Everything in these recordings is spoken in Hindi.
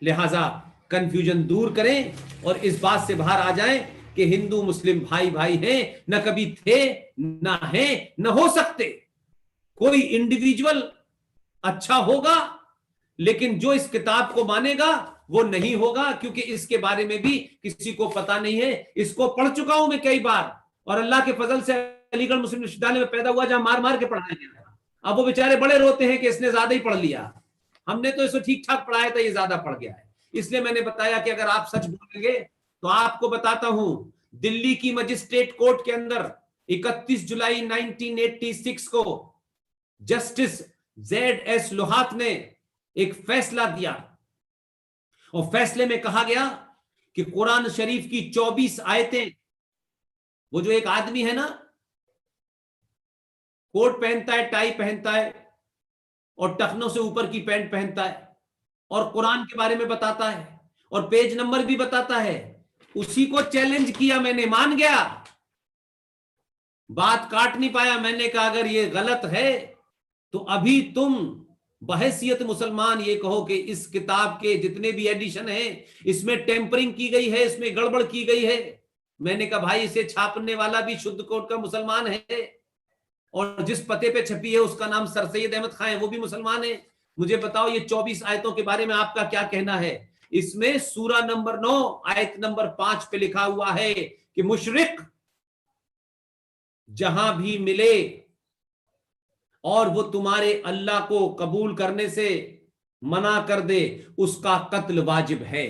लिहाजा कंफ्यूजन दूर करें और इस बात से बाहर आ जाएं कि हिंदू मुस्लिम भाई भाई हैं, न कभी थे, न हैं, न हो सकते। कोई इंडिविजुअल अच्छा होगा, लेकिन जो इस किताब को मानेगा वो नहीं होगा, क्योंकि इसके बारे में भी किसी को पता नहीं है। इसको पढ़ चुका हूं मैं कई बार, और अल्लाह के फजल से अलीगढ़ मुस्लिम विश्वविद्यालय में पैदा हुआ, जहां मार मार के पढ़ाया गया। अब वो बेचारे बड़े रोते हैं कि इसने ज्यादा ही पढ़ लिया, हमने तो इसको ठीक ठाक पढ़ाया था, ये ज्यादा पढ़ गया है। इसलिए मैंने बताया कि अगर आप सच बोलेंगे तो आपको बताता हूं, दिल्ली की मजिस्ट्रेट कोर्ट के अंदर 31 जुलाई 1986 को जस्टिस Z.S. लोहात ने एक फैसला दिया, और फैसले में कहा गया कि कुरान शरीफ की 24 आयतें, वो जो एक आदमी है ना, कोट पहनता है, टाई पहनता है और टखनों से ऊपर की पैंट पहनता है, और कुरान के बारे में बताता है और पेज नंबर भी बताता है, उसी को चैलेंज किया मैंने, मान गया, बात काट नहीं पाया। मैंने कहा अगर ये गलत है तो अभी तुम बहैसियत मुसलमान ये कहो कि इस किताब के जितने भी एडिशन हैं इसमें टेम्परिंग की गई है, इसमें गड़बड़ की गई है। मैंने कहा भाई इसे छापने वाला भी शुद्ध कोट का मुसलमान है, और जिस पते पे छपी है उसका नाम सर सैयद अहमद खान है, वो भी मुसलमान है। मुझे बताओ ये 24 आयतों के बारे में आपका क्या कहना है? इसमें सूरा नंबर 9 आयत नंबर 5 पे लिखा हुआ है कि मुशरिक जहां भी मिले और वो तुम्हारे अल्लाह को कबूल करने से मना कर दे, उसका कत्ल वाजिब है।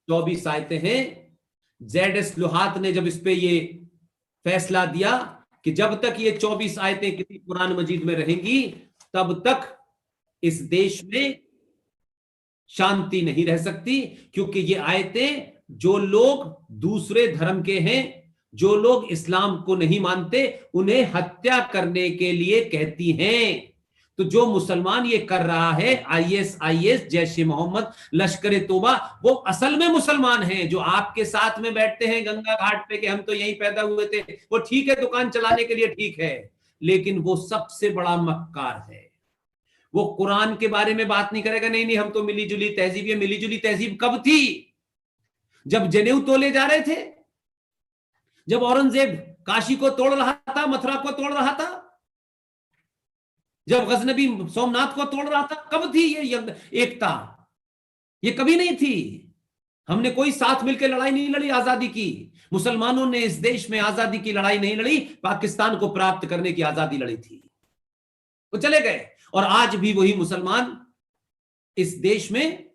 24 आयतें हैं। Z.S. लोहात ने जब इस पे ये फैसला दिया कि जब तक ये 24 आयतें किसी कुरान मजीद में रहेंगी तब तक इस देश में शांति नहीं रह सकती, क्योंकि ये आयतें जो लोग दूसरे धर्म के हैं, जो लोग इस्लाम को नहीं मानते, उन्हें हत्या करने के लिए कहती हैं। तो जो मुसलमान ये कर रहा है, ISIS, जैश मोहम्मद, लश्कर तोबा, वो असल में मुसलमान हैं। जो आपके साथ में बैठते हैं गंगा घाट पे कि हम तो यहीं पैदा हुए थे, वो ठीक है दुकान चलाने के लिए ठीक है, लेकिन वो सबसे बड़ा मक्कार है। वो कुरान के बारे में बात नहीं करेगा, नहीं नहीं हम तो मिली जुली तहजीब। ये मिली जुली तहजीब कब थी? जब जनेऊ तोले जा रहे थे, जब औरंगजेब काशी को तोड़ रहा था, मथुरा को तोड़ रहा था, जब गजनबी सोमनाथ को तोड़ रहा था, कब थी ये एकता? ये कभी नहीं थी। हमने कोई साथ मिलकर लड़ाई नहीं लड़ी आजादी की। मुसलमानों ने इस देश में आजादी की लड़ाई नहीं लड़ी, पाकिस्तान को प्राप्त करने की आजादी लड़ी थी। वो चले गए, और आज भी वही मुसलमान इस देश में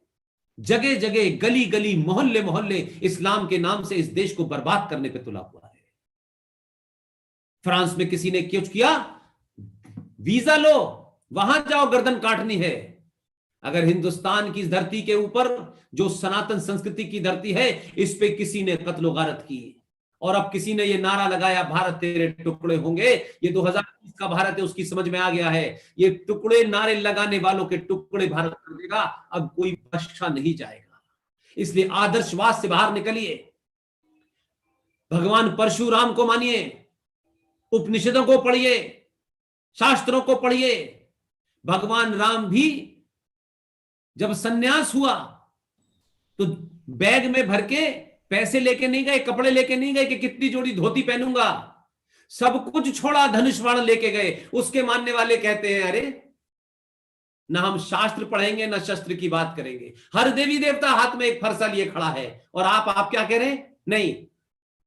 जगह जगह, गली गली, मोहल्ले मोहल्ले इस्लाम के नाम से इस देश को बर्बाद करने पे तुला हुआ है। फ्रांस में किसी ने क्यों किया? वीजा लो, वहां जाओ, गर्दन काटनी है। अगर हिंदुस्तान की धरती के ऊपर, जो सनातन संस्कृति की धरती है, इस पे किसी ने कत्लो गारत की, और अब किसी ने ये नारा लगाया भारत तेरे टुकड़े होंगे, ये 2020 का भारत है, उसकी समझ में आ गया है, ये टुकड़े नारे लगाने वालों के टुकड़े भारत कर देगा, अब कोई बख्शा नहीं जाएगा। इसलिए आदर्शवाद से बाहर निकलिए, भगवान परशुराम को मानिए, उपनिषदों को पढ़िए, शास्त्रों को पढ़िए। भगवान राम भी जब सन्यास हुआ तो बैग में भर के पैसे लेके नहीं गए, कपड़े लेके नहीं गए कि कितनी जोड़ी धोती पहनूंगा, सब कुछ छोड़ा, धनुष बाण लेके गए। उसके मानने वाले कहते हैं अरे ना हम शास्त्र पढ़ेंगे ना शस्त्र की बात करेंगे, हर देवी देवता हाथ में एक फरसा लिए खड़ा है, और आप क्या कह रहे हैं? नहीं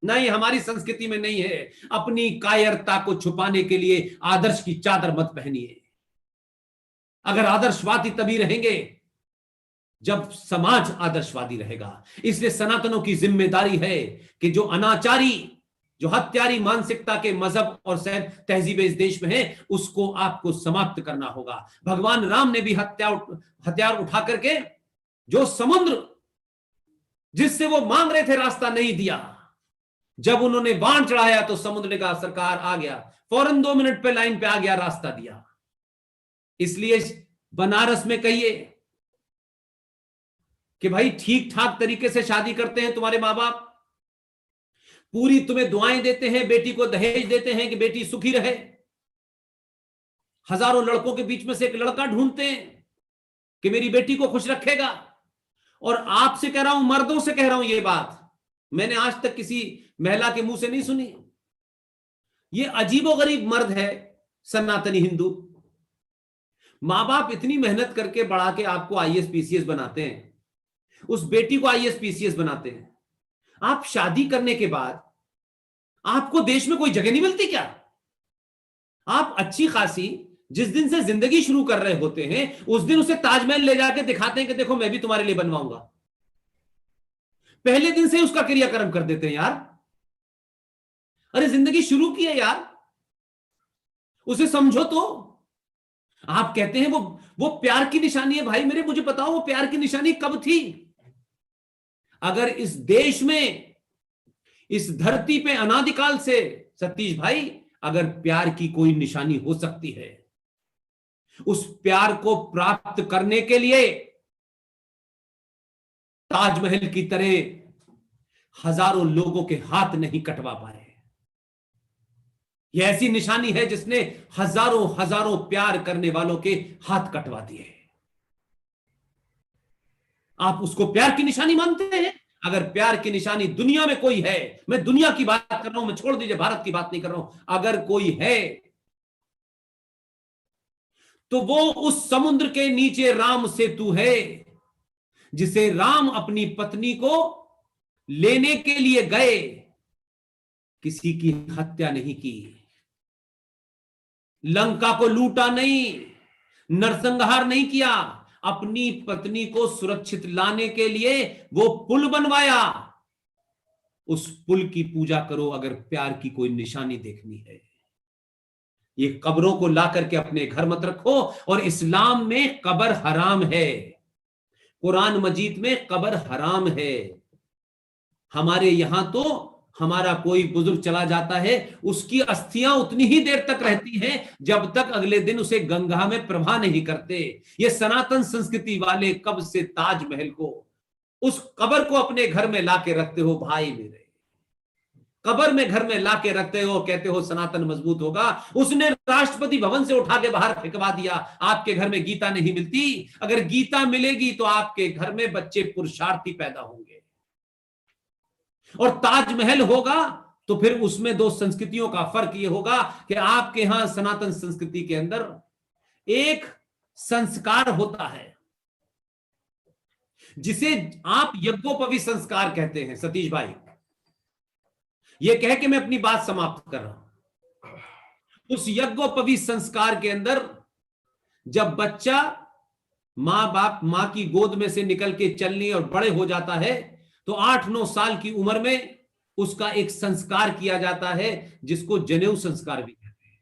नहीं, हमारी संस्कृति में नहीं है। अपनी कायरता को छुपाने के लिए आदर्श की चादर मत पहनिए। अगर आदर्शवादी तभी रहेंगे जब समाज आदर्शवादी रहेगा। इसलिए सनातनों की जिम्मेदारी है कि जो अनाचारी, जो हत्यारी मानसिकता के मजहब और तहजीब इस देश में है, उसको आपको समाप्त करना होगा। भगवान राम ने भी हथियार उठा करके जो समुद्र जिससे वो मांग रहे थे रास्ता नहीं दिया, जब उन्होंने बाण चढ़ाया तो समुद्र ने कहा सरकार आ गया, फौरन 2 मिनट पे लाइन पे आ गया, रास्ता दिया। इसलिए बनारस में कहिए कि भाई ठीक ठाक तरीके से शादी करते हैं तुम्हारे मां बाप, पूरी तुम्हें दुआएं देते हैं, बेटी को दहेज देते हैं कि बेटी सुखी रहे, हजारों लड़कों के बीच में से एक लड़का ढूंढते हैं, कि मेरी बेटी को खुश रखेगा। और आपसे कह रहा हूं, मर्दों से कह रहा हूं, ये बात मैंने आज तक किसी महिला के मुंह से नहीं सुनी। ये अजीबोगरीब मर्द है सनातनी हिंदू। मां बाप इतनी मेहनत करके बढ़ा के आपको आईएएस पीसीएस बनाते हैं, उस बेटी को आईएएस पीसीएस बनाते हैं। आप शादी करने के बाद आपको देश में कोई जगह नहीं मिलती क्या? आप अच्छी खासी जिस दिन से जिंदगी शुरू कर रहे होते हैं, उस दिन उसे ताजमहल ले जाके दिखाते हैं कि देखो मैं भी तुम्हारे लिए बनवाऊंगा। पहले दिन से उसका क्रियाक्रम कर देते हैं यार। अरे जिंदगी शुरू की है यार, उसे समझो तो। आप कहते हैं वो प्यार की निशानी है। भाई मेरे, मुझे बताओ वो प्यार की निशानी कब थी? अगर इस देश में, इस धरती पे अनादिकाल से, सतीश भाई, अगर प्यार की कोई निशानी हो सकती है, उस प्यार को प्राप्त करने के लिए ताजमहल की तरह हजारों लोगों के हाथ नहीं कटवा पाए। यह ऐसी निशानी है जिसने हजारों हजारों प्यार करने वालों के हाथ कटवा दिए। आप उसको प्यार की निशानी मानते हैं? अगर प्यार की निशानी दुनिया में कोई है, मैं दुनिया की बात कर रहा हूं, मैं छोड़ दीजिए भारत की बात नहीं कर रहा हूं, अगर कोई है तो वो उस समुद्र के नीचे राम सेतु है, जिसे राम अपनी पत्नी को लेने के लिए गए, किसी की हत्या नहीं की, लंका को लूटा नहीं, नरसंहार नहीं किया, अपनी पत्नी को सुरक्षित लाने के लिए वो पुल बनवाया। उस पुल की पूजा करो अगर प्यार की कोई निशानी देखनी है। ये कब्रों को ला करके अपने घर मत रखो। और इस्लाम में कब्र हराम है, कुरान मजीद में कब्र हराम है। हमारे यहां तो हमारा कोई बुजुर्ग चला जाता है, उसकी अस्थियां उतनी ही देर तक रहती हैं जब तक अगले दिन उसे गंगा में प्रवाह नहीं करते। ये सनातन संस्कृति वाले कब से ताजमहल को, उस कब्र को अपने घर में लाके रखते हो भाई मेरे, कब्र में घर में लाके रखते हो, कहते हो सनातन मजबूत होगा। उसने राष्ट्रपति भवन से उठा के बाहर फेंकवा दिया। आपके घर में गीता नहीं मिलती? अगर गीता मिलेगी तो आपके घर में बच्चे पुरुषार्थी पैदा होंगे। और ताजमहल होगा तो फिर उसमें दो संस्कृतियों का फर्क यह होगा कि आपके यहां सनातन संस्कृति के अंदर एक संस्कार होता है जिसे आप यज्ञोपवीत संस्कार कहते हैं। सतीश भाई, यह कह के मैं अपनी बात समाप्त कर रहा हूं। उस यज्ञोपवीत संस्कार के अंदर जब बच्चा मां की गोद में से निकल के चलने और बड़े हो जाता है तो 8-9 साल की उम्र में उसका एक संस्कार किया जाता है जिसको जनेऊ संस्कार भी कहते हैं।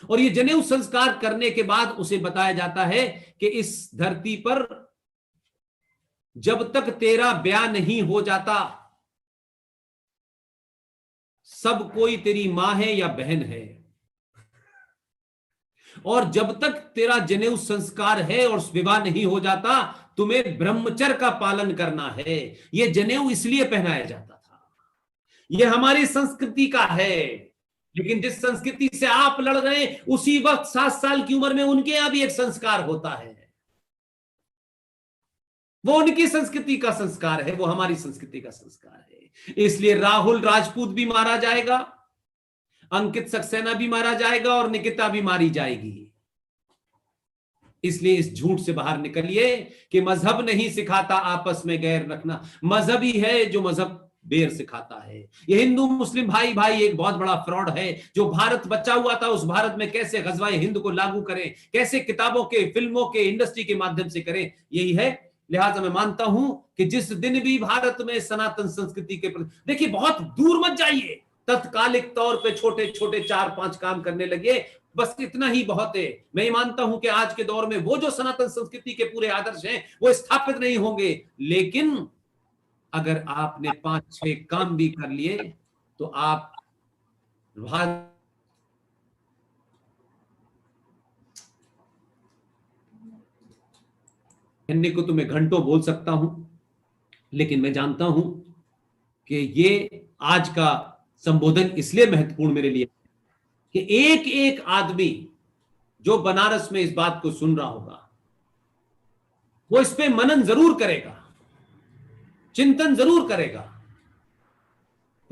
और ये जनेऊ संस्कार करने के बाद उसे बताया जाता है कि इस धरती पर जब तक तेरा ब्याह नहीं हो जाता, सब कोई तेरी मां है या बहन है। और जब तक तेरा जनेऊ संस्कार है और विवाह नहीं हो जाता, तुम्हें ब्रह्मचर्य का पालन करना है। यह जनेऊ इसलिए पहनाया जाता था, यह हमारी संस्कृति का है। लेकिन जिस संस्कृति से आप लड़ रहे हैं, उसी वक्त 7 साल की उम्र में उनके यहां भी एक संस्कार होता है। वो उनकी संस्कृति का संस्कार है, वो हमारी संस्कृति का संस्कार है। इसलिए राहुल राजपूत भी मारा जाएगा, अंकित सक्सेना भी मारा जाएगा और निकिता भी मारी जाएगी। इसलिए इस झूठ से बाहर निकलिए कि मजहब नहीं सिखाता आपस में गैर रखना। मजहब ही है जो मजहब बैर सिखाता है। ये हिंदू मुस्लिम भाई भाई एक बहुत बड़ा फ्रॉड है। जो भारत बचा हुआ था, उस भारत में कैसे गजवाए हिंद को लागू करें, कैसे किताबों के, फिल्मों के, इंडस्ट्री के माध्यम से करें, यही है। लिहाजा मैं मानता हूं कि जिस दिन भी भारत में सनातन संस्कृति के प्रति, देखिए बहुत दूर मत जाइए, तत्कालिक तौर पे छोटे छोटे 4-5 काम करने लगे, बस इतना ही बहुत है। मैं ये मानता हूं कि आज के दौर में वो जो सनातन संस्कृति के पूरे आदर्श हैं वो स्थापित नहीं होंगे, लेकिन अगर आपने 5-6 काम भी कर लिए तो आप कहने को तो मैं घंटों बोल सकता हूं, लेकिन मैं जानता हूं कि ये आज का संबोधन इसलिए महत्वपूर्ण मेरे लिए कि एक एक आदमी जो बनारस में इस बात को सुन रहा होगा, वो इस पे मनन जरूर करेगा, चिंतन जरूर करेगा।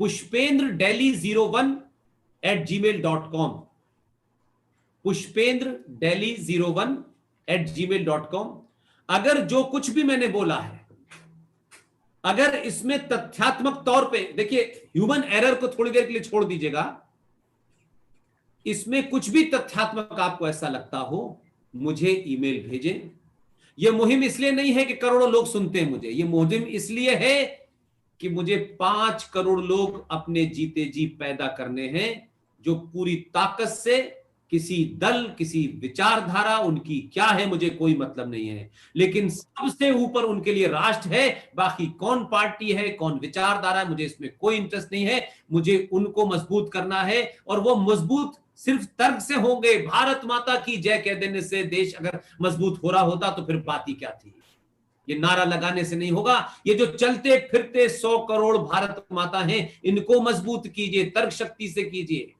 pushpendra.delhi01@gmail.com, pushpendra.delhi01@gmail.com। अगर जो कुछ भी मैंने बोला है, अगर इसमें तथ्यात्मक तौर पे, देखिए ह्यूमन एरर को थोड़ी देर के लिए छोड़ दीजिएगा, इसमें कुछ भी तथ्यात्मक आपको ऐसा लगता हो, मुझे ईमेल भेजें। यह मुहिम इसलिए नहीं है कि करोड़ों लोग सुनते हैं मुझे, यह मुहिम इसलिए है कि मुझे 5 करोड़ लोग अपने जीते जी पैदा करने हैं, जो पूरी ताकत से, किसी दल, किसी विचारधारा उनकी क्या है मुझे कोई मतलब नहीं है, लेकिन सबसे ऊपर उनके लिए राष्ट्र है। बाकी कौन पार्टी है, कौन विचारधारा है, मुझे इसमें कोई इंटरेस्ट नहीं है। मुझे उनको मजबूत करना है, और वो मजबूत सिर्फ तर्क से होंगे। भारत माता की जय कह देने से देश अगर मजबूत हो रहा होता तो फिर बात ही क्या थी। ये नारा लगाने से नहीं होगा। ये जो चलते फिरते 100 करोड़ भारत माता हैं, इनको मजबूत कीजिए, तर्क शक्ति से कीजिए,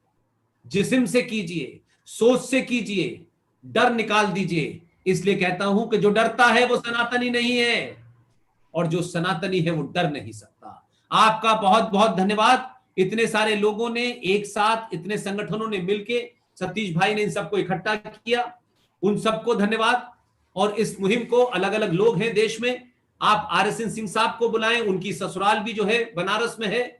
जिस्म से कीजिए, सोच से कीजिए, डर निकाल दीजिए। इसलिए कहता हूं कि जो डरता है वो सनातनी नहीं है, और जो सनातनी है वो डर नहीं सकता। आपका बहुत बहुत धन्यवाद। इतने सारे लोगों ने एक साथ, इतने संगठनों ने मिलके, सतीश भाई ने इन सबको इकट्ठा किया, उन सबको धन्यवाद। और इस मुहिम को अलग अलग लोग हैं देश में, आप RSN सिंह साहब को बुलाएं, उनकी ससुराल भी जो है बनारस में है।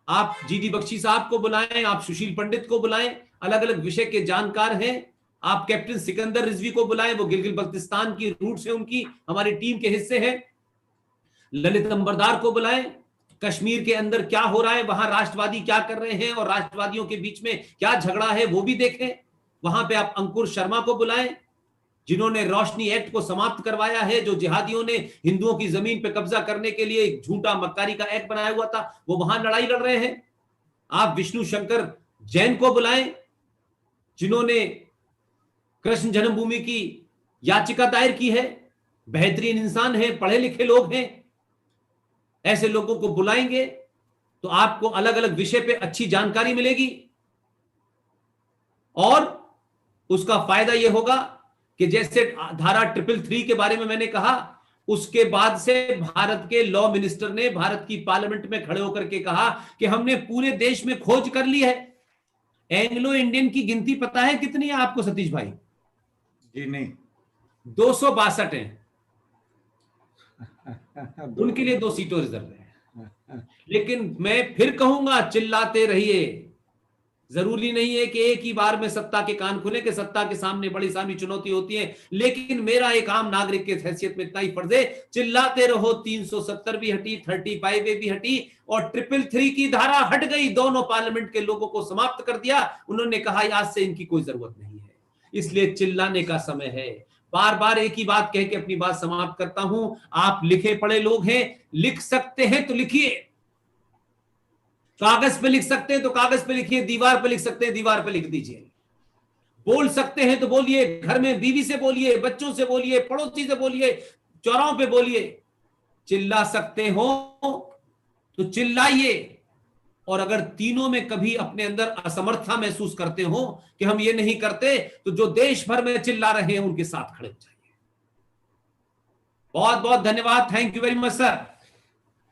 आप GD बख्शी साहब को बुलाएं, आप सुशील पंडित को बुलाएं, अलग अलग विषय के जानकार हैं। आप कैप्टन सिकंदर रिजवी को बुलाएं, वो गिलगित बल्तिस्तान की रूट्स है उनकी, हमारी टीम के हिस्से हैं। ललित अंबरदार को बुलाएं, कश्मीर के अंदर क्या हो रहा है, वहां राष्ट्रवादी क्या कर रहे हैं और राष्ट्रवादियों के बीच में क्या झगड़ा है वो भी देखें। वहां पे आप अंकुर शर्मा को बुलाएं, जिन्होंने रोशनी एक्ट को समाप्त करवाया है, जो जिहादियों ने हिंदुओं की जमीन पर कब्जा करने के लिए एक झूठा मक्कारी का एक्ट बनाया हुआ था, वो वहां लड़ाई लड़ रहे हैं। आप विष्णु शंकर जैन को बुलाएं, जिन्होंने कृष्ण जन्मभूमि की याचिका दायर की है, बेहतरीन इंसान है, पढ़े लिखे लोग हैं। ऐसे लोगों को बुलाएंगे तो आपको अलग अलग विषय पे अच्छी जानकारी मिलेगी, और उसका फायदा यह होगा कि जैसे धारा 333 के बारे में मैंने कहा, उसके बाद से भारत के लॉ मिनिस्टर ने भारत की पार्लियामेंट में खड़े होकर के कहा कि हमने पूरे देश में खोज कर ली है। एंग्लो इंडियन की गिनती पता है कितनी है आपको सतीश भाई? जी नहीं, 262 हैं। उनके लिए 2 सीटों रिजर्व है। लेकिन मैं फिर कहूंगा, चिल्लाते रहिए। जरूरी नहीं है कि एक ही बार में सत्ता के कान खुले, कि सत्ता के सामने बड़ी सारी चुनौती होती है, लेकिन मेरा एक आम नागरिक के हैसियत में इतना ही फर्ज है, चिल्लाते रहो। 370 भी हटी, 35A भी हटी, और 333 की धारा हट गई। दोनों पार्लियामेंट के लोगों को समाप्त कर दिया। उन्होंने कहा आज से इनकी कोई जरूरत नहीं है। इसलिए चिल्लाने का समय है। बार बार एक ही बात कह के अपनी बात समाप्त करता हूं। आप लिखे पढ़े लोग हैं, लिख सकते हैं तो लिखिए, कागज पे लिख सकते हैं तो कागज पे लिखिए, दीवार पे लिख सकते हैं दीवार पे लिख दीजिए। बोल सकते हैं तो बोलिए, घर में बीवी से बोलिए, बच्चों से बोलिए, पड़ोसी से बोलिए, चौराहों पे बोलिए। चिल्ला सकते हो तो चिल्लाइए। और अगर तीनों में कभी अपने अंदर असमर्थता महसूस करते हो कि हम ये नहीं करते, तो जो देश भर में चिल्ला रहे हैं उनके साथ खड़े हो जाइए। बहुत बहुत धन्यवाद। Thank you very much sir.